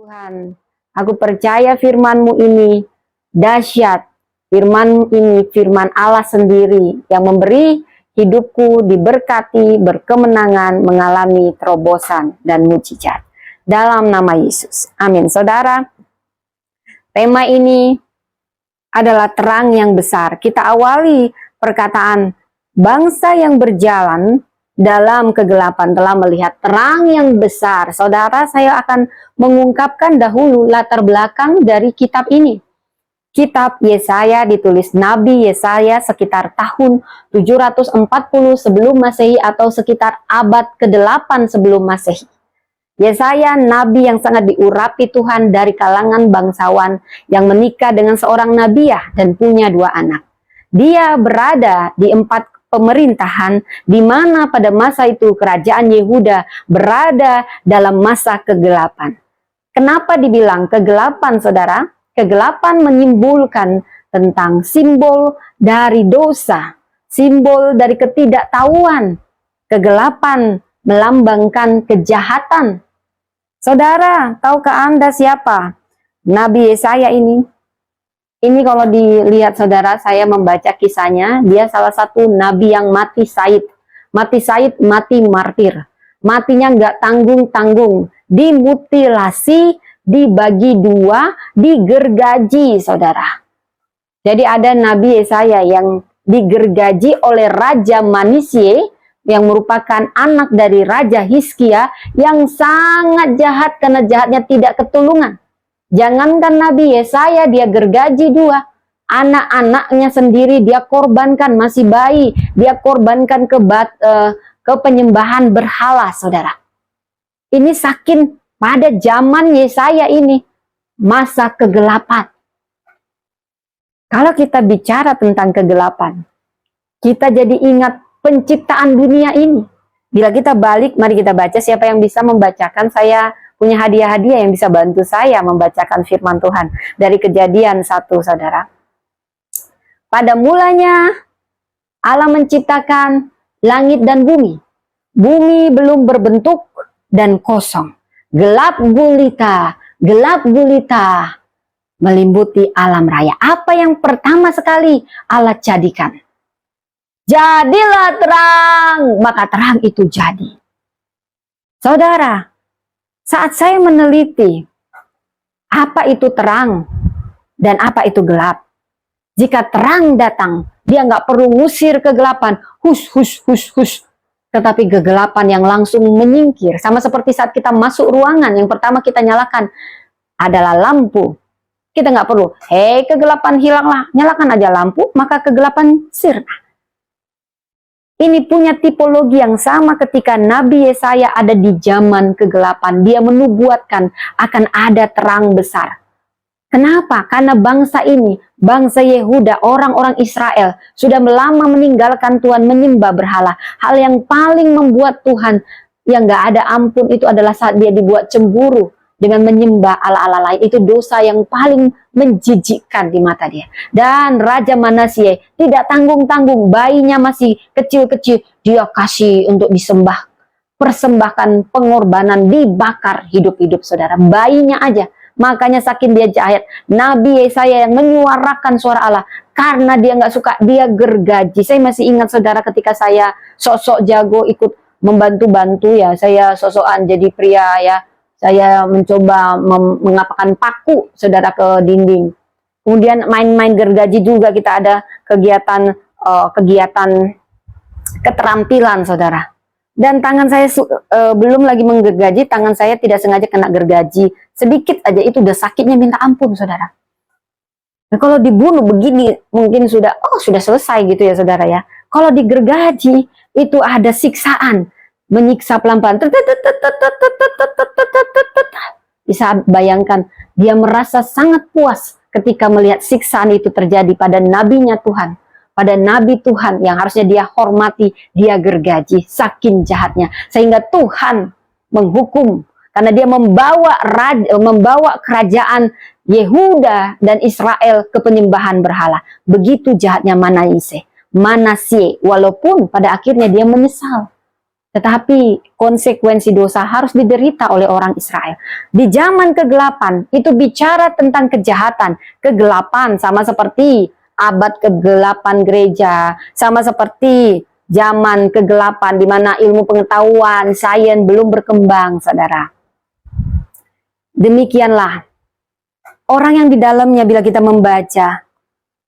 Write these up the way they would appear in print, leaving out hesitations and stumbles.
Tuhan, aku percaya firman-Mu ini dahsyat. Firman ini firman Allah sendiri yang memberi hidupku diberkati, berkemenangan, mengalami terobosan dan mujizat. Dalam nama Yesus. Amin. Saudara, tema ini adalah terang yang besar. Kita awali perkataan bangsa yang berjalan dalam kegelapan telah melihat terang yang besar. Saudara, saya akan mengungkapkan dahulu latar belakang dari kitab ini. Kitab Yesaya ditulis Nabi Yesaya sekitar tahun 740 sebelum Masehi atau sekitar abad ke-8 sebelum Masehi. Yesaya nabi yang sangat diurapi Tuhan dari kalangan bangsawan yang menikah dengan seorang nabiah dan punya 2 anak. Dia berada di 4 pemerintahan di mana pada masa itu kerajaan Yehuda berada dalam masa kegelapan. Kenapa dibilang kegelapan, saudara? Kegelapan menyimbolkan tentang simbol dari dosa, simbol dari ketidaktahuan. Kegelapan melambangkan kejahatan. Saudara, tahukah Anda siapa Nabi Yesaya ini? Ini kalau dilihat saudara, saya membaca kisahnya, dia salah satu nabi yang mati syahid. Mati syahid, mati martir. Matinya nggak tanggung-tanggung. Dimutilasi, dibagi 2, digergaji saudara. Jadi ada Nabi Yesaya yang digergaji oleh Raja Manasye yang merupakan anak dari Raja Hizkia yang sangat jahat karena jahatnya tidak ketulungan. Jangankan Nabi Yesaya dia gergaji 2, anak-anaknya sendiri dia korbankan, masih bayi dia korbankan ke penyembahan berhala, saudara. Ini saking pada zaman Yesaya ini masa kegelapan. Kalau kita bicara tentang kegelapan, kita jadi ingat penciptaan dunia ini. Bila kita balik, mari kita baca. Siapa yang bisa membacakan? Saya punya hadiah-hadiah yang bisa bantu saya membacakan firman Tuhan. Dari Kejadian 1, saudara. Pada mulanya Allah menciptakan langit dan bumi. Bumi belum berbentuk dan kosong. Gelap gulita melimbuti alam raya. Apa yang pertama sekali Allah jadikan? Jadilah terang, maka terang itu jadi. Saudara, saat saya meneliti apa itu terang dan apa itu gelap, jika terang datang, dia nggak perlu ngusir kegelapan, hus. Tetapi kegelapan yang langsung menyingkir. Sama seperti saat kita masuk ruangan, yang pertama kita nyalakan adalah lampu. Kita nggak perlu, hei kegelapan hilanglah, nyalakan aja lampu, maka kegelapan sirna. Ini punya tipologi yang sama ketika Nabi Yesaya ada di zaman kegelapan. Dia menubuatkan akan ada terang besar. Kenapa? Karena bangsa ini, bangsa Yehuda, orang-orang Israel, sudah lama meninggalkan Tuhan, menyembah berhala. Hal yang paling membuat Tuhan yang gak ada ampun itu adalah saat dia dibuat cemburu dengan menyembah ala-ala lain. Itu dosa yang paling menjijikkan di mata dia. Dan Raja Manasye tidak tanggung-tanggung, bayinya masih kecil-kecil, dia kasih untuk disembah. Persembahkan pengorbanan, dibakar hidup-hidup, saudara. Bayinya aja. Makanya saking dia jahat, Nabi Yesaya yang menyuarakan suara Allah. Karena dia nggak suka, dia gergaji. Saya masih ingat, saudara, ketika saya sosok jago ikut membantu-bantu ya. Saya sosokan jadi pria ya. Saya mencoba mengapakan paku, saudara, ke dinding. Kemudian main-main gergaji juga, kita ada kegiatan keterampilan, saudara. Dan tangan saya belum lagi menggergaji, tangan saya tidak sengaja kena gergaji. Sedikit aja itu udah sakitnya minta ampun, saudara. Nah, kalau dibunuh begini mungkin sudah selesai gitu ya, saudara ya. Kalau digergaji itu ada siksaan, menyiksa pelan-pelan. Bisa bayangkan, dia merasa sangat puas ketika melihat siksaan itu terjadi pada nabinya Tuhan. Pada nabi Tuhan yang harusnya dia hormati, dia gergaji, saking jahatnya. Sehingga Tuhan menghukum, karena dia membawa kerajaan Yehuda dan Israel ke penyembahan berhala. Begitu jahatnya Manasye, walaupun pada akhirnya dia menyesal. Tetapi konsekuensi dosa harus diderita oleh orang Israel. Di zaman kegelapan itu bicara tentang kejahatan. Kegelapan sama seperti abad kegelapan gereja, sama seperti zaman kegelapan di mana ilmu pengetahuan, sains belum berkembang, saudara. Demikianlah orang yang di dalamnya bila kita membaca,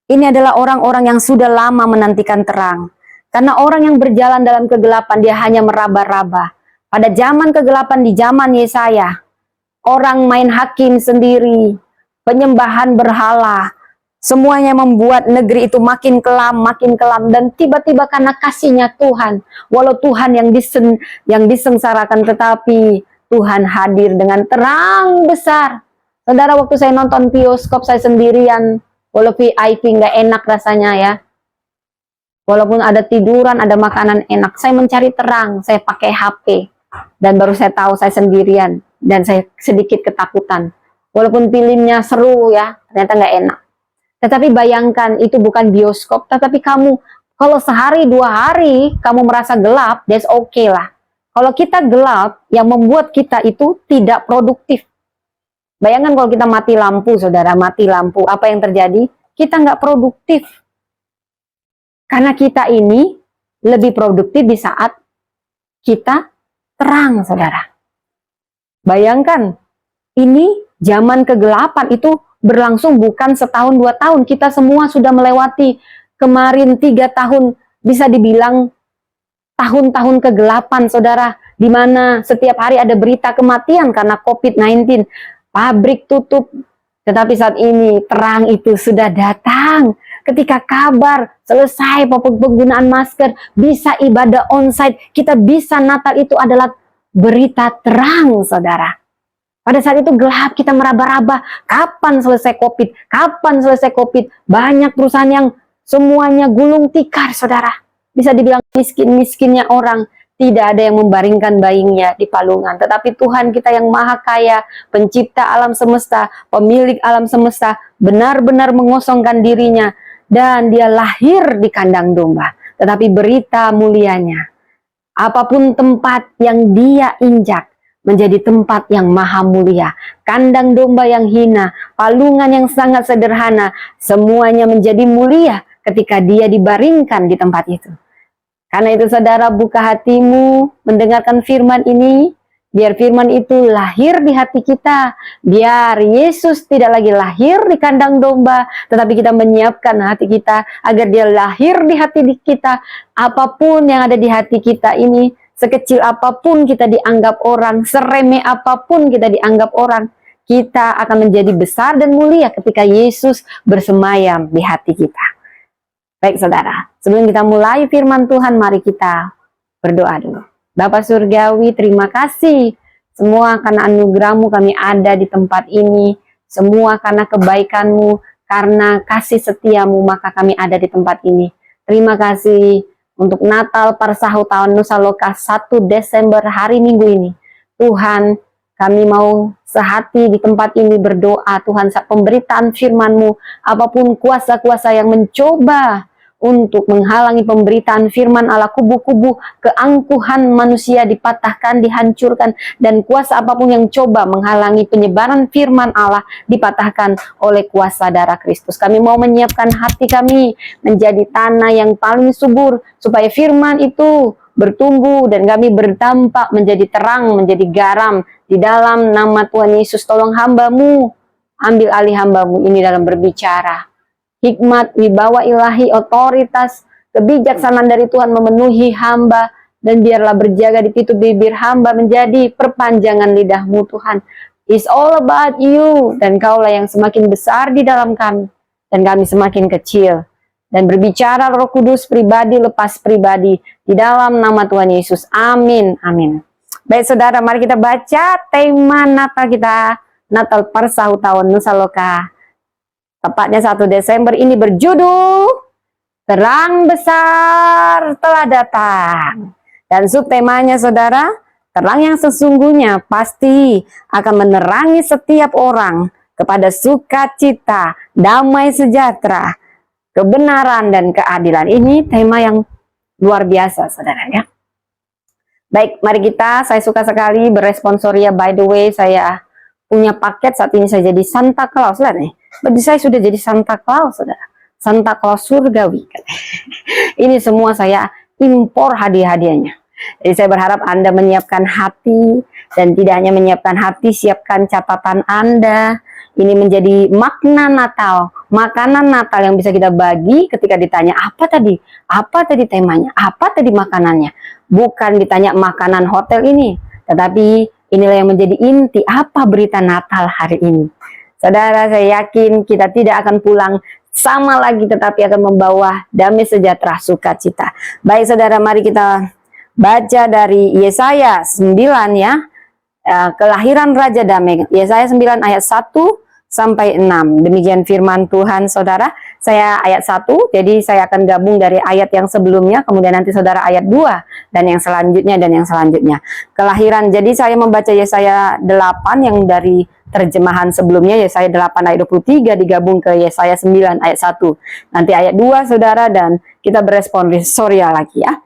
ini adalah orang-orang yang sudah lama menantikan terang. Karena orang yang berjalan dalam kegelapan, dia hanya meraba-raba. Pada zaman kegelapan di zaman Yesaya, orang main hakim sendiri, penyembahan berhala, semuanya membuat negeri itu makin kelam, dan tiba-tiba karena kasihnya Tuhan, walau Tuhan yang disengsarakan, tetapi Tuhan hadir dengan terang besar. Saudara, waktu saya nonton bioskop saya sendirian, walau VIP nggak enak rasanya ya. Walaupun ada tiduran, ada makanan enak, saya mencari terang, saya pakai HP. Dan baru saya tahu saya sendirian, dan saya sedikit ketakutan. Walaupun filmnya seru ya, ternyata nggak enak. Tetapi bayangkan, itu bukan bioskop, tetapi kamu, kalau sehari, 2 hari, kamu merasa gelap, that's okay lah. Kalau kita gelap, yang membuat kita itu tidak produktif. Bayangkan kalau kita mati lampu, saudara, mati lampu, apa yang terjadi? Kita nggak produktif. Karena kita ini lebih produktif di saat kita terang, saudara. Bayangkan, ini zaman kegelapan itu berlangsung bukan setahun 2 tahun. Kita semua sudah melewati kemarin 3 tahun, bisa dibilang tahun-tahun kegelapan, saudara. Di mana setiap hari ada berita kematian karena COVID-19. Pabrik tutup. Tetapi saat ini terang itu sudah datang. Ketika kabar selesai penggunaan masker, bisa ibadah onsite, kita bisa Natal, itu adalah berita terang, saudara. Pada saat itu gelap, kita meraba-raba, kapan selesai COVID? Kapan selesai COVID? Banyak perusahaan yang semuanya gulung tikar, saudara. Bisa dibilang miskin-miskinnya orang. Tidak ada yang membaringkan bayinya di palungan. Tetapi Tuhan kita yang maha kaya, pencipta alam semesta, pemilik alam semesta, benar-benar mengosongkan dirinya. Dan dia lahir di kandang domba. Tetapi berita mulianya, apapun tempat yang dia injak, menjadi tempat yang maha mulia. Kandang domba yang hina, palungan yang sangat sederhana, semuanya menjadi mulia ketika dia dibaringkan di tempat itu. Karena itu saudara, buka hatimu mendengarkan firman ini, biar firman itu lahir di hati kita, biar Yesus tidak lagi lahir di kandang domba, tetapi kita menyiapkan hati kita agar dia lahir di hati kita. Apapun yang ada di hati kita ini, sekecil apapun kita dianggap orang, seremeh apapun kita dianggap orang, kita akan menjadi besar dan mulia ketika Yesus bersemayam di hati kita. Baik saudara, sebelum kita mulai firman Tuhan, mari kita berdoa dulu. Bapa Surgawi, terima kasih semua karena anugerah-Mu kami ada di tempat ini, semua karena kebaikan-Mu, karena kasih setia-Mu maka kami ada di tempat ini. Terima kasih untuk Natal Parsahau tahun Nusa Loka 1 Desember hari Minggu ini. Tuhan, kami mau sehati di tempat ini berdoa, Tuhan, saat pemberitaan firman-Mu, apapun kuasa-kuasa yang mencoba untuk menghalangi pemberitaan firman Allah, kubu-kubu keangkuhan manusia dipatahkan, dihancurkan, dan kuasa apapun yang coba menghalangi penyebaran firman Allah dipatahkan oleh kuasa darah Kristus. Kami mau menyiapkan hati kami menjadi tanah yang paling subur, supaya firman itu bertumbuh dan kami berdampak menjadi terang, menjadi garam. Di dalam nama Tuhan Yesus, tolong hamba-Mu, ambil alih hamba-Mu ini dalam berbicara. Hikmat, wibawa ilahi, otoritas, kebijaksanaan dari Tuhan memenuhi hamba, dan biarlah berjaga di pintu bibir hamba menjadi perpanjangan lidah-Mu, Tuhan. It's all about you, dan Kaulah yang semakin besar di dalam kami, dan kami semakin kecil. Dan berbicara Roh Kudus pribadi lepas pribadi, di dalam nama Tuhan Yesus. Amin, amin. Baik saudara, mari kita baca tema Natal kita, Natal Parsahau tahun Nusa Loka. Tepatnya 1 Desember ini berjudul Terang Besar Telah Datang. Dan subtemanya saudara, terang yang sesungguhnya pasti akan menerangi setiap orang kepada sukacita, damai sejahtera, kebenaran dan keadilan. Ini tema yang luar biasa saudara ya. Baik, mari saya suka sekali beresponsoria. By the way, saya punya paket saat ini, saya jadi Santa Claus lah nih. Berarti saya sudah jadi Santa Claus, saudara. Santa Claus surgawi. Ini semua saya impor hadiah-hadiahnya. Jadi saya berharap Anda menyiapkan hati, dan tidak hanya menyiapkan hati, siapkan catatan Anda. Ini menjadi makna Natal, makanan Natal yang bisa kita bagi ketika ditanya apa tadi temanya, apa tadi makanannya. Bukan ditanya makanan hotel ini, tetapi inilah yang menjadi inti, apa berita Natal hari ini. Saudara, saya yakin kita tidak akan pulang sama lagi, tetapi akan membawa damai sejahtera, sukacita. Baik saudara, mari kita baca dari Yesaya 9 ya. Kelahiran Raja Damai, Yesaya 9 ayat 1 sampai 6. Demikian firman Tuhan saudara. Saya ayat 1, jadi saya akan gabung dari ayat yang sebelumnya, kemudian nanti saudara ayat 2, dan yang selanjutnya. Kelahiran, jadi saya membaca Yesaya 8 yang dari terjemahan sebelumnya, Yesaya 8 ayat 23 digabung ke Yesaya 9 ayat 1. Nanti ayat 2 saudara, dan kita beresponsoria lagi ya.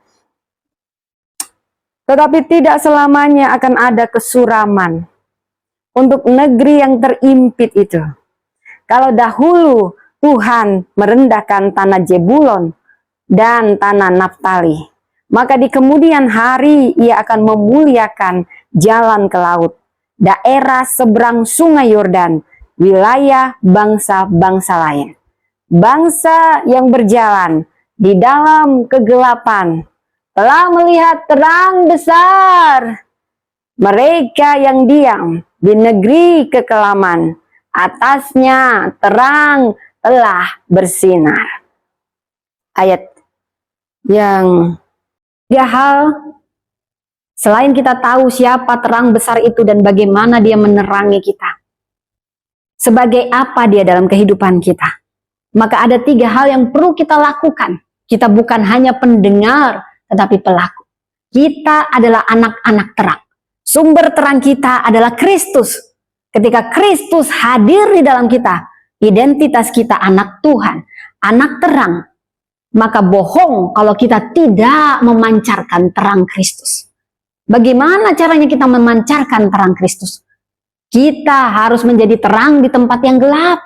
Tetapi tidak selamanya akan ada kesuraman untuk negeri yang terimpit itu. Kalau dahulu Tuhan merendahkan tanah Jebulon dan tanah Naftali, maka di kemudian hari ia akan memuliakan jalan ke laut, daerah seberang sungai Yordan, wilayah bangsa-bangsa lain. Bangsa yang berjalan di dalam kegelapan telah melihat terang besar. Mereka yang diam di negeri kekelaman, atasnya terang telah bersinar. Ayat yang 3 hal, selain kita tahu siapa terang besar itu dan bagaimana dia menerangi kita, sebagai apa dia dalam kehidupan kita, maka ada 3 hal yang perlu kita lakukan. Kita bukan hanya pendengar, tetapi pelaku. Kita adalah anak-anak terang. Sumber terang kita adalah Kristus. Ketika Kristus hadir di dalam kita, identitas kita anak Tuhan, anak terang. Maka bohong kalau kita tidak memancarkan terang Kristus. Bagaimana caranya kita memancarkan terang Kristus? Kita harus menjadi terang di tempat yang gelap.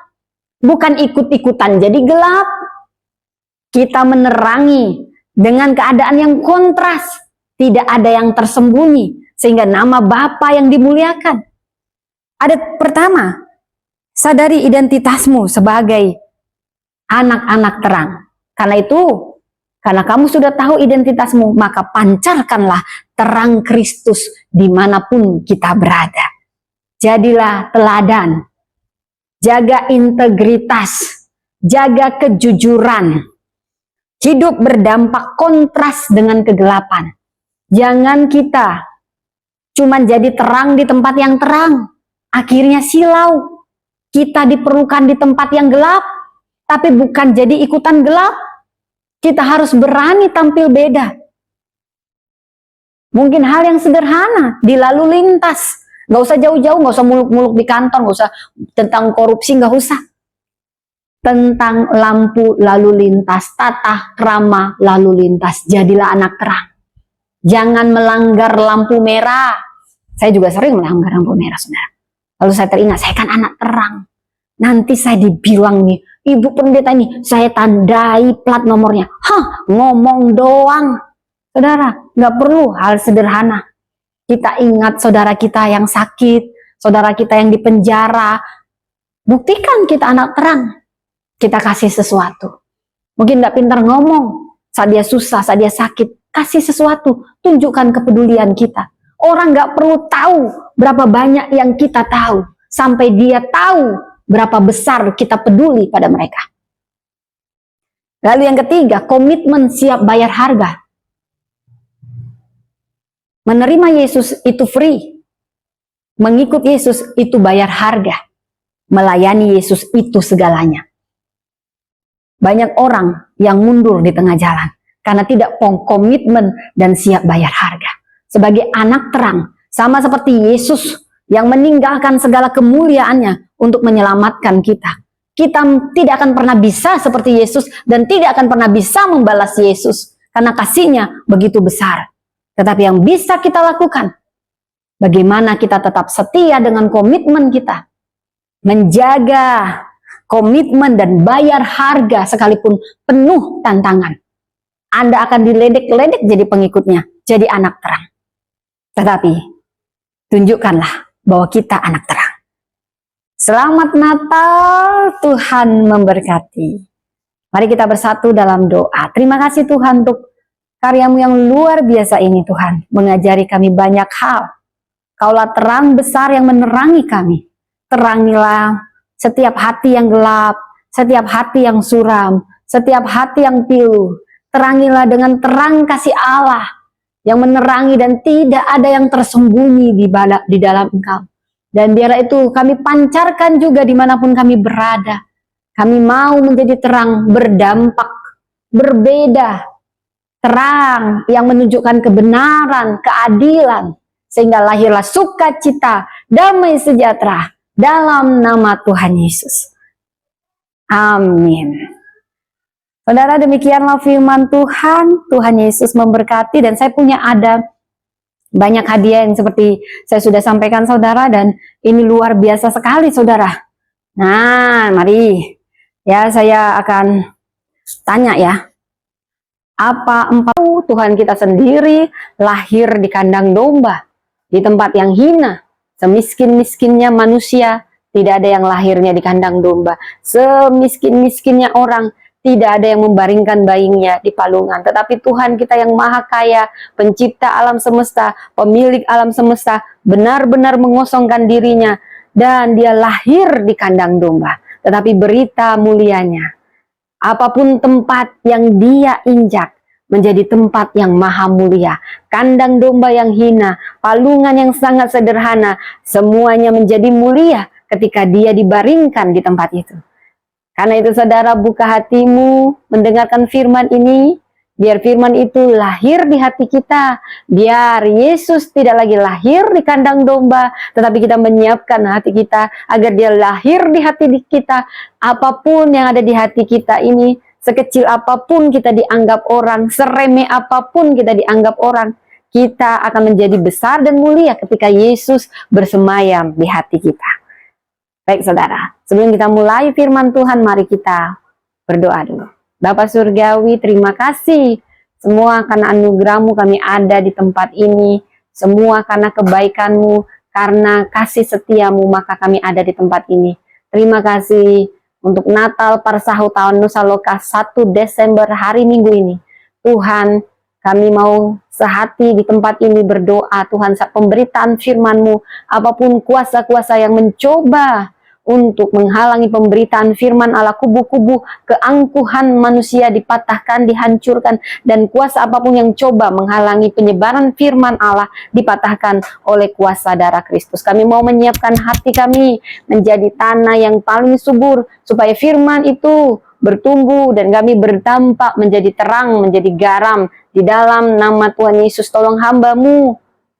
Bukan ikut-ikutan jadi gelap. Kita menerangi dengan keadaan yang kontras. Tidak ada yang tersembunyi. Sehingga nama Bapa yang dimuliakan. Ada pertama, sadari identitasmu sebagai anak-anak terang. Karena itu, karena kamu sudah tahu identitasmu, maka pancarkanlah terang Kristus dimanapun kita berada. Jadilah teladan, jaga integritas, jaga kejujuran. Hidup berdampak kontras dengan kegelapan. Jangan kita cuma jadi terang di tempat yang terang, akhirnya silau. Kita diperlukan di tempat yang gelap, tapi bukan jadi ikutan gelap. Kita harus berani tampil beda. Mungkin hal yang sederhana di lalu lintas, nggak usah jauh-jauh, nggak usah muluk-muluk di kantor, nggak usah tentang korupsi, nggak usah. Tentang lampu lalu lintas, tata krama lalu lintas, jadilah anak terang. Jangan melanggar lampu merah. Saya juga sering melanggar lampu merah, saudara. Lalu saya teringat, saya kan anak terang. Nanti saya dibilang nih, Ibu Pendeta ini, saya tandai plat nomornya. Hah, ngomong doang. Saudara, nggak perlu hal sederhana. Kita ingat saudara kita yang sakit, saudara kita yang dipenjara. Buktikan kita anak terang. Kita kasih sesuatu. Mungkin nggak pintar ngomong, saat dia susah, saat dia sakit. Kasih sesuatu, tunjukkan kepedulian kita. Orang nggak perlu tahu berapa banyak yang kita tahu, sampai dia tahu berapa besar kita peduli pada mereka. Lalu yang ketiga, komitmen siap bayar harga. Menerima Yesus itu free. Mengikut Yesus itu bayar harga. Melayani Yesus itu segalanya. Banyak orang yang mundur di tengah jalan karena tidak komitmen dan siap bayar harga. Sebagai anak terang, sama seperti Yesus yang meninggalkan segala kemuliaannya untuk menyelamatkan kita. Kita tidak akan pernah bisa seperti Yesus dan tidak akan pernah bisa membalas Yesus karena kasihnya begitu besar. Tetapi yang bisa kita lakukan, bagaimana kita tetap setia dengan komitmen kita, menjaga komitmen dan bayar harga sekalipun penuh tantangan. Anda akan diledek-ledek jadi pengikutnya, jadi anak terang. Tetapi tunjukkanlah bahwa kita anak terang. Selamat Natal, Tuhan memberkati. Mari kita bersatu dalam doa. Terima kasih Tuhan untuk karya-Mu yang luar biasa ini Tuhan. Mengajari kami banyak hal. Kaulah terang besar yang menerangi kami. Terangilah setiap hati yang gelap, setiap hati yang suram, setiap hati yang pilu. Terangilah dengan terang kasih Allah yang menerangi dan tidak ada yang tersembunyi di dalam Engkau. Dan biarlah itu kami pancarkan juga dimanapun kami berada. Kami mau menjadi terang, berdampak, berbeda. Terang yang menunjukkan kebenaran, keadilan. Sehingga lahirlah sukacita, damai sejahtera dalam nama Tuhan Yesus. Amin. Saudara, demikianlah firman Tuhan. Tuhan Yesus memberkati, dan saya punya ada banyak hadiah yang seperti saya sudah sampaikan saudara, dan ini luar biasa sekali saudara. Nah, mari ya saya akan tanya ya. Apa Tuhan kita sendiri lahir di kandang domba, di tempat yang hina, semiskin-miskinnya manusia, tidak ada yang lahirnya di kandang domba. Semiskin-miskinnya orang, tidak ada yang membaringkan bayinya di palungan. Tetapi Tuhan kita yang maha kaya, pencipta alam semesta, pemilik alam semesta, benar-benar mengosongkan dirinya, dan dia lahir di kandang domba. Tetapi berita mulianya, apapun tempat yang dia injak, menjadi tempat yang maha mulia. Kandang domba yang hina, palungan yang sangat sederhana, semuanya menjadi mulia ketika dia dibaringkan di tempat itu. Karena itu saudara, buka hatimu mendengarkan firman ini, biar firman itu lahir di hati kita, biar Yesus tidak lagi lahir di kandang domba, tetapi kita menyiapkan hati kita agar dia lahir di hati kita. Apapun yang ada di hati kita ini, sekecil apapun kita dianggap orang, seremeh apapun kita dianggap orang, kita akan menjadi besar dan mulia ketika Yesus bersemayam di hati kita. Baik saudara, sebelum kita mulai firman Tuhan, mari kita berdoa dulu. Bapa Surgawi, terima kasih semua karena anugerah-Mu kami ada di tempat ini. Semua karena kebaikan-Mu, karena kasih setia-Mu maka kami ada di tempat ini. Terima kasih untuk Natal Parsahu tahun Nusa Loka 1 Desember hari Minggu ini. Tuhan, kami mau sehati di tempat ini berdoa Tuhan, saat pemberitaan firman-Mu, apapun kuasa-kuasa yang mencoba untuk menghalangi pemberitaan firman Allah, kubu-kubu keangkuhan manusia dipatahkan, dihancurkan, dan kuasa apapun yang coba menghalangi penyebaran firman Allah dipatahkan oleh kuasa darah Kristus. Kami mau menyiapkan hati kami menjadi tanah yang paling subur, supaya firman itu bertumbuh dan kami berdampak menjadi terang, menjadi garam di dalam nama Tuhan Yesus. Tolong hamba-Mu,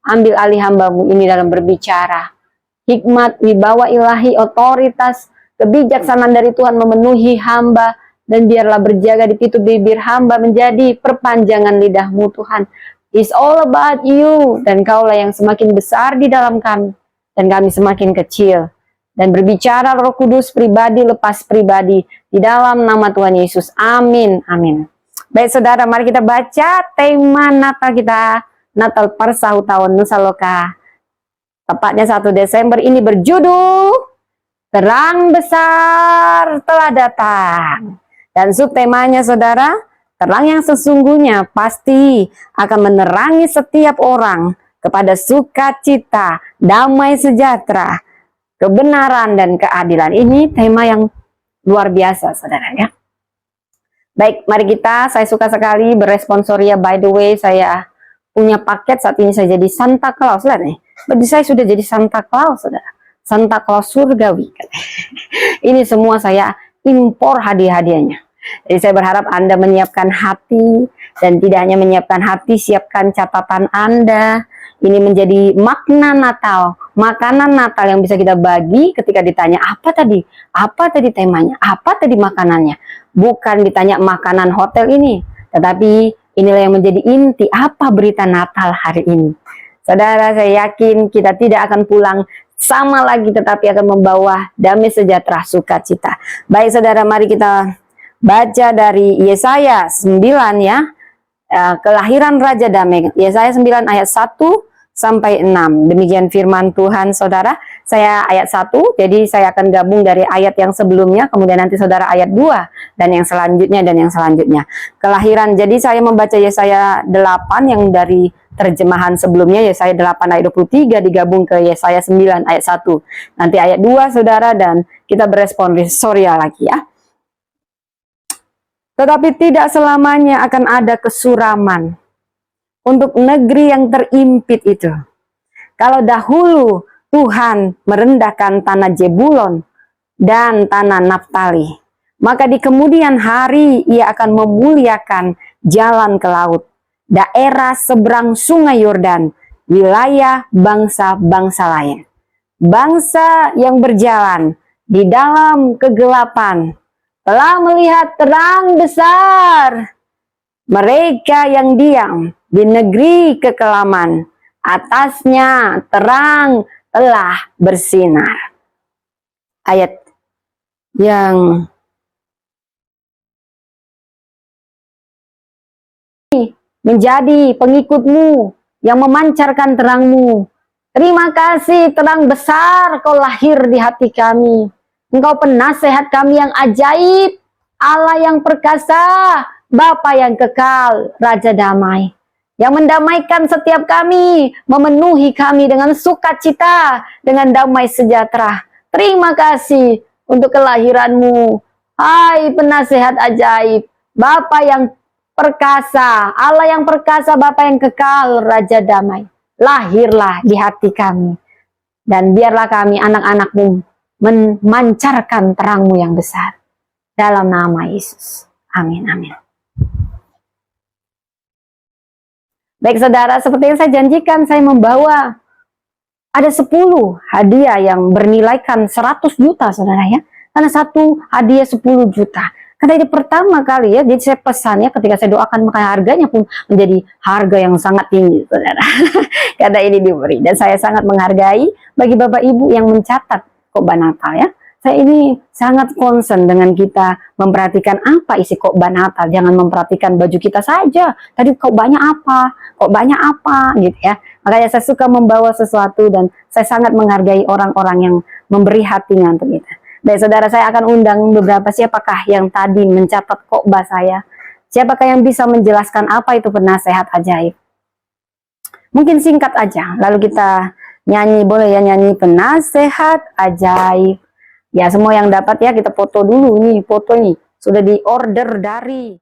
ambil alih hamba-Mu ini dalam berbicara. Hikmat, wibawa ilahi, otoritas, kebijaksanaan dari Tuhan memenuhi hamba, dan biarlah berjaga di pintu bibir hamba menjadi perpanjangan lidah-Mu Tuhan. It's all about You, dan Kaulah yang semakin besar di dalam kami, dan kami semakin kecil. Dan berbicara Roh Kudus pribadi lepas pribadi di dalam nama Tuhan Yesus. Amin, amin. Baik saudara, mari kita baca tema Natal kita, Natal Parsahu tahun Nusa Loka. Tepatnya 1 Desember ini berjudul Terang Besar Telah Datang. Dan subtemanya saudara, terang yang sesungguhnya pasti akan menerangi setiap orang kepada sukacita, damai sejahtera, kebenaran dan keadilan. Ini tema yang luar biasa saudara ya. Baik, mari saya suka sekali beresponsoria. By the way, saya punya paket saat ini, saya jadi Santa Claus lah nih. Berarti saya sudah jadi Santa Claus, saudara. Santa Claus surgawi. Ini semua saya impor hadiah-hadiahnya. Jadi saya berharap Anda menyiapkan hati, dan tidak hanya menyiapkan hati, siapkan catatan Anda. Ini menjadi makna Natal, makanan Natal yang bisa kita bagi ketika ditanya apa tadi temanya, apa tadi makanannya. Bukan ditanya makanan hotel ini, tetapi Inilah yang menjadi inti apa berita Natal hari ini. Saudara, saya yakin kita tidak akan pulang sama lagi, tetapi akan membawa damai sejahtera, sukacita. Baik saudara, mari kita baca dari Yesaya 9 ya. Kelahiran Raja Damai. Yesaya 9 ayat 1 sampai 6. Demikian firman Tuhan saudara. Saya ayat 1, jadi saya akan gabung dari ayat yang sebelumnya, kemudian nanti saudara ayat 2, dan yang selanjutnya, dan yang selanjutnya. Kelahiran, jadi saya membaca Yesaya 8 yang dari terjemahan sebelumnya, Yesaya 8 ayat 23 digabung ke Yesaya 9 ayat 1. Nanti ayat 2 saudara, dan kita beresponsorial lagi ya. Tetapi tidak selamanya akan ada kesuraman untuk negeri yang terimpit itu. Kalau dahulu Tuhan merendahkan tanah Jebulon dan tanah Naftali, maka di kemudian hari ia akan memuliakan jalan ke laut, daerah seberang sungai Yordan, wilayah bangsa-bangsa lain. Bangsa yang berjalan di dalam kegelapan telah melihat terang besar. Mereka yang diam di negeri kekelaman, atasnya terang telah bersinar. Ayat yang menjadi pengikutmu, yang memancarkan terangmu. Terima kasih terang besar kau lahir di hati kami. Engkau penasehat kami yang ajaib, Allah yang perkasa, Bapa yang kekal, Raja damai, yang mendamaikan setiap kami, memenuhi kami dengan sukacita, dengan damai sejahtera. Terima kasih untuk kelahiranmu, hai penasehat ajaib, Bapa yang perkasa, Allah yang perkasa, Bapa yang kekal, Raja damai. Lahirlah di hati kami, dan biarlah kami anak-anakmu memancarkan terangmu yang besar. Dalam nama Yesus. Amin, amin. Baik saudara, seperti yang saya janjikan, saya membawa ada 10 hadiah yang bernilaikan 100 juta saudara ya. Karena satu hadiah 10 juta. Karena ini pertama kali ya, jadi saya pesannya ketika saya doakan, maka harganya pun menjadi harga yang sangat tinggi saudara. Karena ini diberi, dan saya sangat menghargai bagi Bapak Ibu yang mencatat khotbah Natal ya. Saya ini sangat concern dengan kita memperhatikan apa isi khotbah Natal. Jangan memperhatikan baju kita saja. Tadi khotbahnya apa? Khotbahnya apa? Gitu ya. Makanya saya suka membawa sesuatu, dan saya sangat menghargai orang-orang yang memberi hatinya untuk kita. Baik saudara, saya akan undang beberapa siapakah yang tadi mencatat khotbah saya. Siapakah yang bisa menjelaskan apa itu penasehat ajaib? Mungkin singkat aja. Lalu kita nyanyi, boleh ya, nyanyi penasehat ajaib. Ya semua yang dapat ya, kita foto dulu. Ini foto ini sudah di order dari